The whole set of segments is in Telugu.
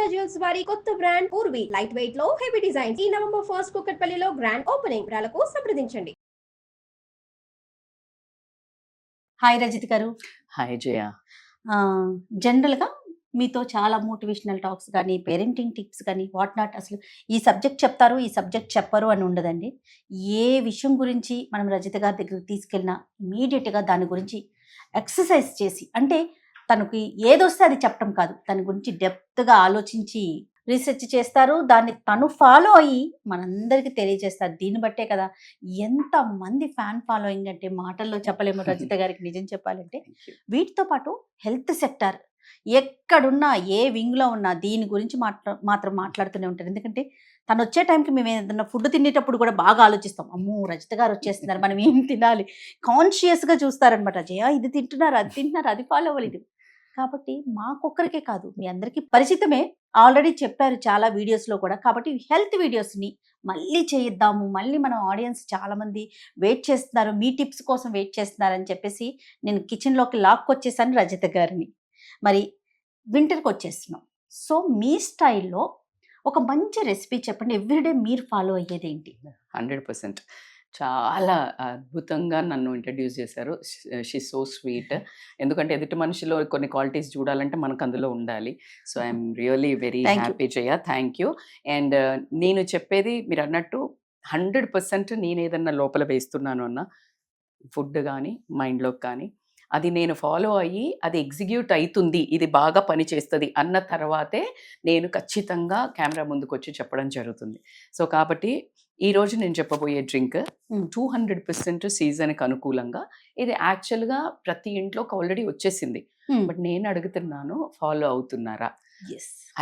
మాందా జ్యువెల్స్ వారి కొత్త బ్రాండ్ పూర్వి లైట్ వెయిట్ లో హెవీ డిజైన్స్ ఈ నవంబర్ 1 కుక్కట్పల్లిలో గ్రాండ్ ఓపెనింగ్ వివరాలకు సంప్రదించండి. హాయ్ రజిత్ గారు. హాయ్ జయ. జనరల్గా మీతో చాలా మోటివేషనల్ టాక్స్ కానీ పేరెంటింగ్ టిప్స్ కానీ వాట్ నాట్, అసలు ఈ సబ్జెక్ట్ చెప్తారు ఈ సబ్జెక్ట్ చెప్పరు అని ఉండదండి. ఏ విషయం గురించి మనం రజిత గారి దగ్గరికి తీసుకెళ్ళినా ఇమీడియట్గా దాని గురించి ఎక్సర్సైజ్ చేసి, అంటే తనకి ఏదొస్తే అది చెప్పడం కాదు, దాని గురించి డెప్త్గా ఆలోచించి రీసెర్చ్ చేస్తారు. దాన్ని తను ఫాలో అయ్యి మనందరికీ తెలియజేస్తారు. దీన్ని బట్టే కదా ఎంతమంది ఫ్యాన్ ఫాలోయింగ్ అంటే మాటల్లో చెప్పలేము రజిత గారికి. నిజం చెప్పాలంటే వీటితో పాటు హెల్త్ సెక్టర్ ఎక్కడున్నా ఏ వింగ్లో ఉన్నా దీని గురించి మాత్రం మాట్లాడుతూనే ఉంటారు. ఎందుకంటే తను వచ్చే టైంకి మేము ఏదైనా ఫుడ్ తినేటప్పుడు కూడా బాగా ఆలోచిస్తాం. అమ్మో రజిత గారు వచ్చేస్తున్నారు, మనం ఏం తినాలి కాన్షియస్గా చూస్తారనమాట. జయ ఇది తింటున్నారు, అది తింటున్నారు, అది ఫాలో అవ్వాలి. ఇది కాబట్టి మాకొక్కరికే కాదు మీ అందరికీ పరిచితమే, ఆల్రెడీ చెప్పారు చాలా వీడియోస్లో కూడా. కాబట్టి హెల్త్ వీడియోస్ని మళ్ళీ చేయిద్దాము, మళ్ళీ మన ఆడియన్స్ చాలామంది వెయిట్ చేస్తున్నారు, మీ టిప్స్ కోసం వెయిట్ చేస్తున్నారని చెప్పేసి నేను కిచెన్లోకి లాక్కొచ్చేసాను రజిత గారిని. మరి వింటర్కి వచ్చేస్తున్నాం. సో మీ స్టైల్లో ఒక మంచి రెసిపీ చెప్పండి. ఎవ్రీడే మీరు ఫాలో అయ్యేది ఏంటి? 100% చాలా అద్భుతంగా నన్ను ఇంట్రడ్యూస్ చేశారు. She so sweet. ఎందుకంటే ఎదుటి మనిషిలో కొన్ని క్వాలిటీస్ చూడాలంటే మనకు అందులో ఉండాలి. So I'm really very happy Jaya. Thank you. And నేను చెప్పేది మీరు అన్నట్టు 100% నేను ఏదన్నా లోపల వేస్తున్నాను అన్న ఫుడ్ కానీ మైండ్లోకి కానీ అది నేను ఫాలో అయ్యి అది ఎగ్జిక్యూట్ అవుతుంది, ఇది బాగా పని చేస్తుంది అన్న తర్వాతే నేను ఖచ్చితంగా కెమెరా ముందుకు వచ్చి చెప్పడం జరుగుతుంది. సో కాబట్టి ఈరోజు నేను చెప్పబోయే డ్రింక్ 200% సీజన్కి అనుకూలంగా, ఇది యాక్చువల్గా ప్రతి ఇంట్లోకి ఆల్రెడీ వచ్చేసింది. బట్ నేను అడుగుతున్నాను ఫాలో అవుతున్నారా?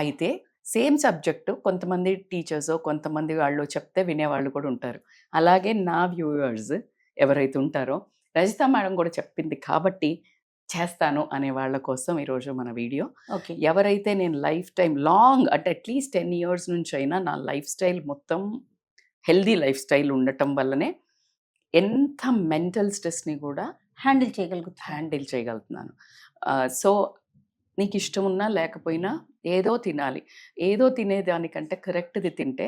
అయితే సేమ్ సబ్జెక్టు కొంతమంది టీచర్స్ కొంతమంది వాళ్ళు చెప్తే వినేవాళ్ళు కూడా ఉంటారు. అలాగే నా వ్యూవర్స్ ఎవరైతే ఉంటారో రజిత మేడం కూడా చెప్పింది కాబట్టి చేస్తాను అనే వాళ్ళ కోసం ఈరోజు మన వీడియో. ఎవరైతే నేను లైఫ్ టైం లాంగ్ అంటే అట్లీస్ట్ 10 years నుంచి అయినా నా లైఫ్ స్టైల్ మొత్తం హెల్దీ లైఫ్ స్టైల్ ఉండటం వల్లనే ఎంత మెంటల్ స్ట్రెస్ని కూడా హ్యాండిల్ చేయగలుగుతున్నాను. సో నీకు ఇష్టం ఉన్నా లేకపోయినా ఏదో తినాలి. ఏదో తినేదానికంటే కరెక్ట్ది తింటే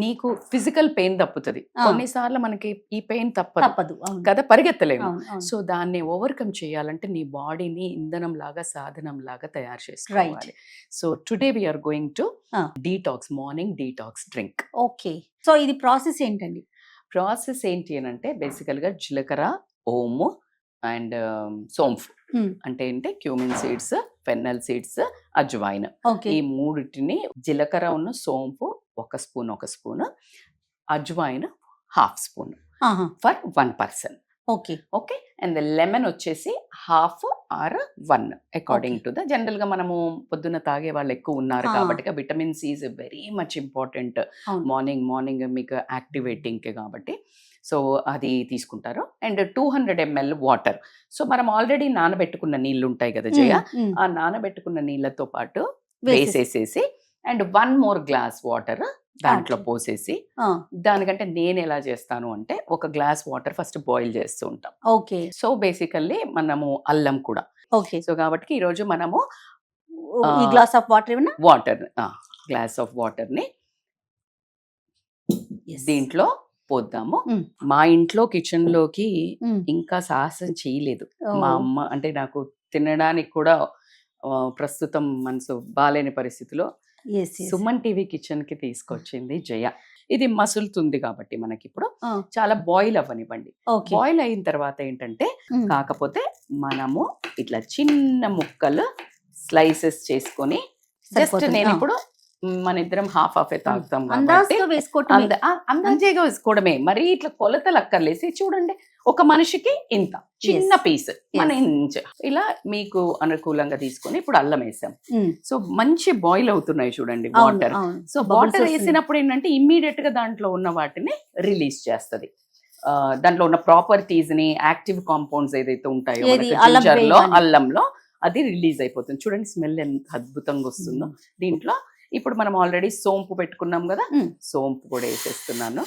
నీకు ఫిజికల్ పెయిన్ తప్పుతుంది. కొన్నిసార్లు మనకి ఈ పెయిన్ తప్పదు కదా, పరిగెత్తలేము. సో దాన్ని ఓవర్కమ్ చేయాలంటే నీ బాడీని ఇంధనం లాగా సాధనం లాగా తయారు చేసుకోవాలి. So today we are going to detox, morning detox drink. Okay, so ఇది ప్రాసెస్ ఏంటండి? ప్రాసెస్ ఏంటి అని అంటే బేసికల్గా జీలకర్ర, ఓము అండ్ సోంఫ్ అంటే ఏంటి cumin seeds, fennel seeds, ajwain, ఈ మూడిటిని జీలకర్ర ఉన్న సోంపు 1 spoon, ajwain 1/2 spoon for 1 person. Okay and lemon వచ్చేసి 1/2 or 1 అకార్డింగ్ టు ద. జనరల్గా మనము పొద్దున్న తాగే వాళ్ళు ఎక్కువ ఉన్నారు కాబట్టి vitamin C is very much important morning మీకు యాక్టివేటింగ్కి కాబట్టి. సో అది తీసుకుంటారు. And 200 ml water. సో మనం ఆల్రెడీ నానబెట్టుకున్న నీళ్ళు ఉంటాయి కదా జయ, ఆ నానబెట్టుకున్న నీళ్ళతో పాటు వేసేసేసి అండ్ 1 more glass వాటర్ దాంట్లో పోసేసి, దానికంటే నేను ఎలా చేస్తాను అంటే 1 glass వాటర్ ఫస్ట్ బాయిల్ చేస్తూ ఉంటాం. సో బేసికల్లీ మనము అల్లం కూడా. సో కాబట్టి ఈరోజు మనము గ్లాస్ ఆఫ్ వాటర్ని దీంట్లో పోద్దాము. మా ఇంట్లో కిచెన్ లోకి ఇంకా సాహసం చేయలేదు మా అమ్మ. అంటే నాకు తినడానికి కూడా ప్రస్తుతం మనసు బాలేని పరిస్థితిలో సుమన్ టీవీ కిచెన్ కి తీసుకొచ్చింది జయ. ఇది మసులుతుంది కాబట్టి మనకి ఇప్పుడు చాలా బాయిల్ అవ్వనివ్వండి. బాయిల్ అయిన తర్వాత ఏంటంటే కాకపోతే మనము ఇట్లా చిన్న ముక్కలు స్లైసెస్ చేసుకొని, జస్ట్ నేను ఇప్పుడు మన ఇద్దరం హాఫ్ తాగుతాం అందాజగా వేసుకోవడమే, మరి ఇట్లా కొలతలు అక్కర్లేసి. చూడండి ఒక మనిషికి ఇంత చిన్న పీస్, మన ఇంచ్ ఇలా మీకు అనుకూలంగా తీసుకొని ఇప్పుడు అల్లం వేసాం. సో మంచి బాయిల్ అవుతున్నాయి చూడండి వాటర్. సో వాటర్ వేసినప్పుడు ఏంటంటే ఇమ్మీడియట్ గా దాంట్లో ఉన్న వాటిని రిలీజ్ చేస్తుంది. దాంట్లో ఉన్న ప్రాపర్టీస్ ని, యాక్టివ్ కాంపౌండ్స్ ఏదైతే ఉంటాయో అల్లంలో అది రిలీజ్ అయిపోతుంది. చూడండి స్మెల్ ఎంత అద్భుతంగా వస్తుందో. దీంట్లో ఇప్పుడు మనం ఆల్రెడీ సోంపు పెట్టుకున్నాం కదా, సోంపు కూడా వేసేస్తున్నాను.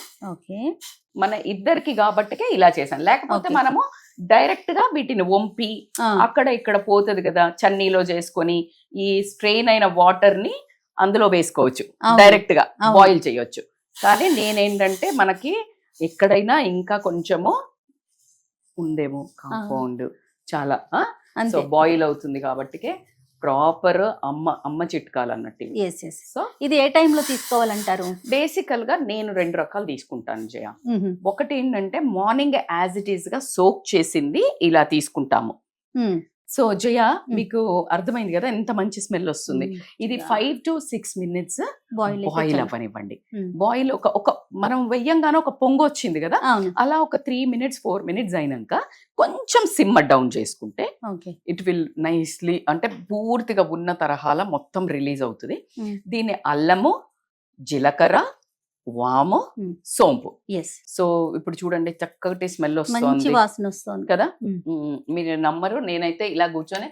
మన ఇద్దరికి కాబట్టికే ఇలా చేశాను. లేకపోతే మనము డైరెక్ట్ గా వీటిని వంపి అక్కడ ఇక్కడ పోతుంది కదా, చన్నీలో చేసుకొని ఈ స్ట్రెయిన్ అయిన వాటర్ ని అందులో వేసుకోవచ్చు, అవును. డైరెక్ట్ గా అవును. బాయిల్ చేయొచ్చు. కానీ నేనేంటంటే మనకి ఎక్కడైనా ఇంకా కొంచెము ఉందేమో కాంపౌండ్ చాలా సో అంతే. బాయిల్ అవుతుంది కాబట్టి ప్రాపర్ అమ్మ చిట్కాలు అన్నట్టు ఇవి. Yes yes. సో ఇది ఏ టైంలో తీసుకోవాలంటారు? బేసికల్ గా నేను 2 రకాలు తీసుకుంటాను జయ. మ్మ్. ఒకటి ఏంటంటే మార్నింగ్ యాజ్ ఇట్ ఈస్ గా సోక్ చేసింది ఇలా తీసుకుంటాము. మ్మ్. సో జయ మీకు అర్థమైంది కదా ఎంత మంచి స్మెల్ వస్తుంది. ఇది 5 to 6 minutes బాయిల్ అవ్వనివ్వండి. బాయిల్ ఒక మనం వెయ్యంగానే ఒక పొంగు వచ్చింది కదా, అవును. అలా ఒక 3 minutes 4 minutes అయినాక కొంచెం సిమ్మర్ డౌన్ చేసుకుంటే ఓకే. ఇట్ విల్ నైస్లీ అంటే పూర్తిగా ఉన్న తరహాల మొత్తం రిలీజ్ అవుతుంది. దీన్ని అల్లము, జీలకర్ర, వాము, సోంపు. ఎస్. సో ఇప్పుడు చూడండి చక్కటి స్మెల్ మంచి వస్తుంది వాసన వస్తుంది కదా. మీరు నమ్మరు, నేనైతే ఇలా కూర్చొని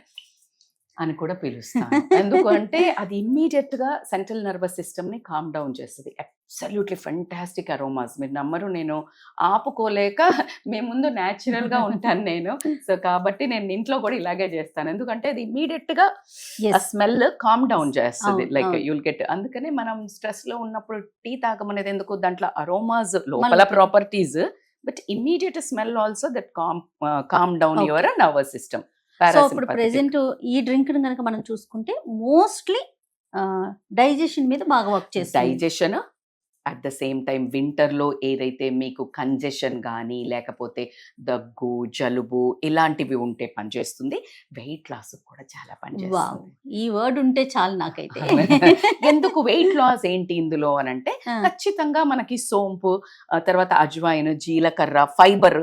అని కూడా పిలుస్తాను. ఎందుకంటే అది ఇమ్మీడియట్ గా సెంట్రల్ నర్వస్ సిస్టమ్ ని కామ్ డౌన్ చేస్తుంది. Absolutely fantastic aromas. మీరు నమ్మరు, నేను ఆపుకోలేక మీ ముందు న్యాచురల్ గా ఉంటాను నేను. సో కాబట్టి నేను ఇంట్లో కూడా ఇలాగే చేస్తాను, ఎందుకంటే అది ఇమ్మీడియట్ గా స్మెల్ కామ్ డౌన్ చేస్తుంది. Like you'll get. అందుకనే మనం స్ట్రెస్ లో ఉన్నప్పుడు టీ తాగమనేది ఎందుకు, దాంట్లో అరోమాస్ లోపల properties, but immediate smell also that calm down your nervous system. So ఇప్పుడు ప్రెసెంట్ ఈ డ్రింక్ కనుక మనం చూసుకుంటే మోస్ట్లీ డైజెషన్ మీద బాగా వర్క్ చేస్తుంది. Digestion at the same time వింటర్లో ఏదైతే మీకు కంజెషన్ కానీ లేకపోతే దగ్గు, జలుబు ఇలాంటివి ఉంటే పనిచేస్తుంది. వెయిట్ లాస్ కూడా చాలా పనిచేస్తుంది. ఈ వర్డ్ ఉంటే చాలు నాకైతే. ఎందుకు వెయిట్ లాస్ ఏంటి ఇందులో అని అంటే ఖచ్చితంగా మనకి సోంపు, తర్వాత అజ్వైన్, జీలకర్ర, ఫైబర్.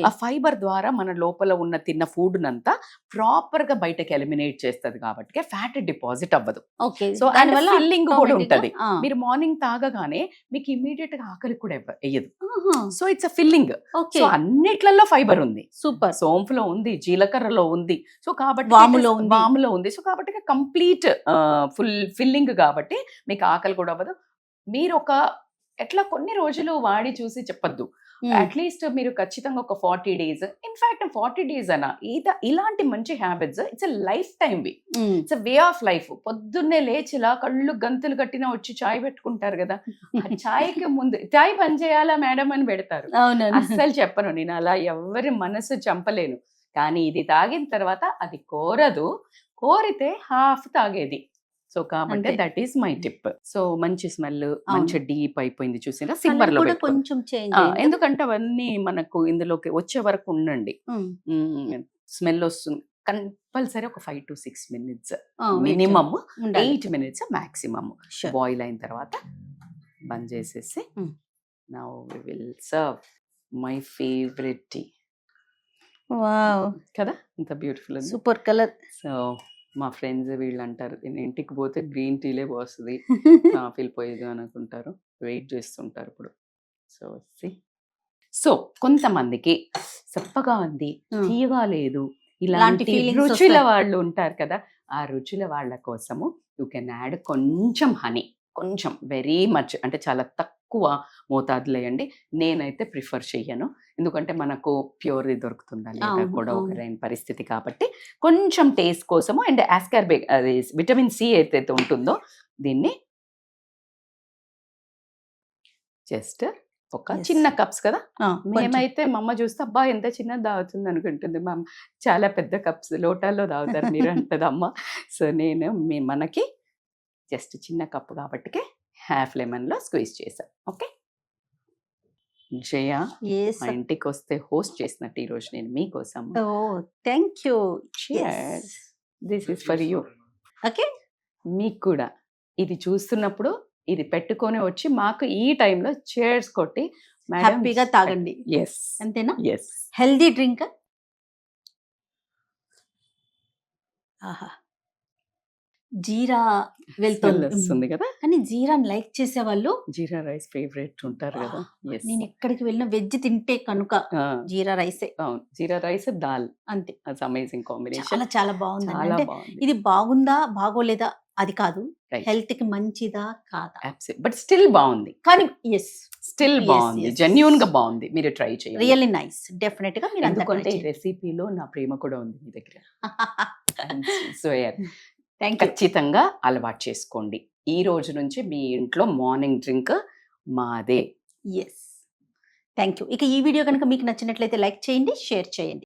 ఆ ఫైబర్ ద్వారా మన లోపల ఉన్న తిన్న ఫుడ్ నంతా ప్రాపర్ గా బయటకి ఎలిమినేట్ చేస్తుంది కాబట్టి ఫ్యాట్ డిపాజిట్ అవ్వదు. సో దానివల్ల ఫిల్లింగ్ కూడా ఉంటది. మీరు మార్నింగ్ తాగగానే మీకు ఇమ్మీడియట్ గా ఆకలి కూడా వేయదు. So it's a filling. So అన్నిట్లలో ఫైబర్ ఉంది. సూపర్. సోంపులో ఉంది, జీలకర్రలో ఉంది, సో కాబట్టి వాములో ఉంది. సో కాబట్టి కంప్లీట్ ఫుల్ ఫిల్లింగ్ కాబట్టి మీకు ఆకలి కూడా అవ్వదు. మీరు ఒక ఎట్లా కొన్ని రోజులు వాడి చూసి చెప్పొద్దు. అట్లీస్ట్ మీరు ఖచ్చితంగా ఒక 40 days, ఇన్ఫాక్ట్ 40 days అనా ఇలాంటి మంచి habits it's a lifetime వి. It's a way of life. పొద్దున్నే లేచిలా కళ్ళు గంతులు కట్టినా వచ్చి చాయ్ పెట్టుకుంటారు కదా, చాయ్కి ముందు చాయ్ పని చేయాలా మేడం అని పెడతారు. అస్సలు చెప్పను నేను, అలా ఎవరి మనసు చంపలేను. కానీ ఇది తాగిన తర్వాత అది కోరదు, కోరితే హాఫ్ తాగేది. సో కాబట్టి that is my tip. So మంచి స్మెల్, మంచి డీప్ అయిపోయింది చూసినా సిమ్మర్ లో కొంచెం చేంజ్, ఎందుకంటే అవన్నీ మనకు ఇందులోకి వచ్చే వరకు ఉండండి. స్మెల్ వస్తుంది కంపల్సరీ. ఒక 5 to 6 minutes minimum, 8 minutes maximum boil అయిన తర్వాత బంద్ చేసేసి now we will serve my favourite tea. Wow కదా, ఇంత బ్యూటిఫుల్, సూపర్ కలర్. సో మా ఫ్రెండ్స్ వీళ్ళు అంటారు నేను ఇంటికి పోతే గ్రీన్ టీలే పోస్తుంది, కాఫీలు పోయేది అనుకుంటారు, వెయిట్ చేస్తుంటారు ఇప్పుడు. సో కొంతమందికి చప్పగా ఉంది, తీయగా లేదు, ఇలాంటి రుచుల వాళ్ళు ఉంటారు కదా, ఆ రుచుల వాళ్ళ కోసము యూ కెన్ యాడ్ కొంచెం హనీ, కొంచెం వెరీ మచ్ అంటే చాలా తక్కువ మోతాదులో వేయండి. నేనైతే ప్రిఫర్ చెయ్యను, ఎందుకంటే మనకు ప్యూర్ది దొరుకుతుందా లేదా కూడా ఒక పరిస్థితి కాబట్టి కొంచెం టేస్ట్ కోసము. అండ్ ఆస్కార్బేట్ అది విటమిన్ సి ఏదైతే ఉంటుందో దీన్ని జస్ట్ ఒక చిన్న కప్స్ కదా, మేమైతే మా అమ్మ చూస్తే అబ్బా ఎంత చిన్నది తాగుతుంది అనుకుంటుంది, మా చాలా పెద్ద కప్స్ లోటాల్లో తాగుతారు మీరు అంటది అమ్మ. సో నేను మనకి జస్ట్ చిన్న కప్పు కాబట్టి హాఫ్ లెమన్ లో స్క్వీజ్ చేశాను. ఓకే జయ, మా ఇంటికి వస్తే హోస్ట్ చేసినట్టు ఈరోజు నేను మీకోసం. Thank you. This is for you. Okay, మీకు కూడా ఇది చూస్తున్నప్పుడు ఇది పెట్టుకొని వచ్చి మాకు ఈ టైంలో చేర్స్ కొట్టి హ్యాపీగా తాగండి. ఎస్, అంతేనా? Yes, healthy drink. ఆహా, జీరా వెళ్తుంది కదా, కానీ జీరాని లైక్ చేసే వాళ్ళు జీరా రైస్ ఫేవరెట్ ఉంటారు కదా. నేను ఎక్కడికి వెళ్ళిన వెజ్ తింటే కనుక జీరా రైస్. అవును, జీరా రైస్ దాల్, అంతే. అట్స్ అమేజింగ్ కాంబినేషన్. చాలా చాలా బాగుంది. అంటే ఇది బాగుందా బాగోలేదా అది కాదు, హెల్త్ కి మంచిదా కాదా, బట్ స్టిల్ బాగుంది. కానీ ఎస్, స్టిల్ బాగుంది, జెన్యూన్ గా బాగుంది. మీరు ట్రై చేయండి, రియల్లీ నైస్. డెఫినెట్ గా మీరు, ఎందుకంటే ఈ రెసిపీలో నా ప్రేమ కూడా ఉంది మీ దగ్గర. So thank you. ఖచ్చితంగా అలవాటు చేసుకోండి. ఈ రోజు నుంచి మీ ఇంట్లో మార్నింగ్ డ్రింక్ మాదే. Yes, thank you. ఇక ఈ వీడియో కనుక మీకు నచ్చినట్లయితే లైక్ చేయండి, షేర్ చేయండి.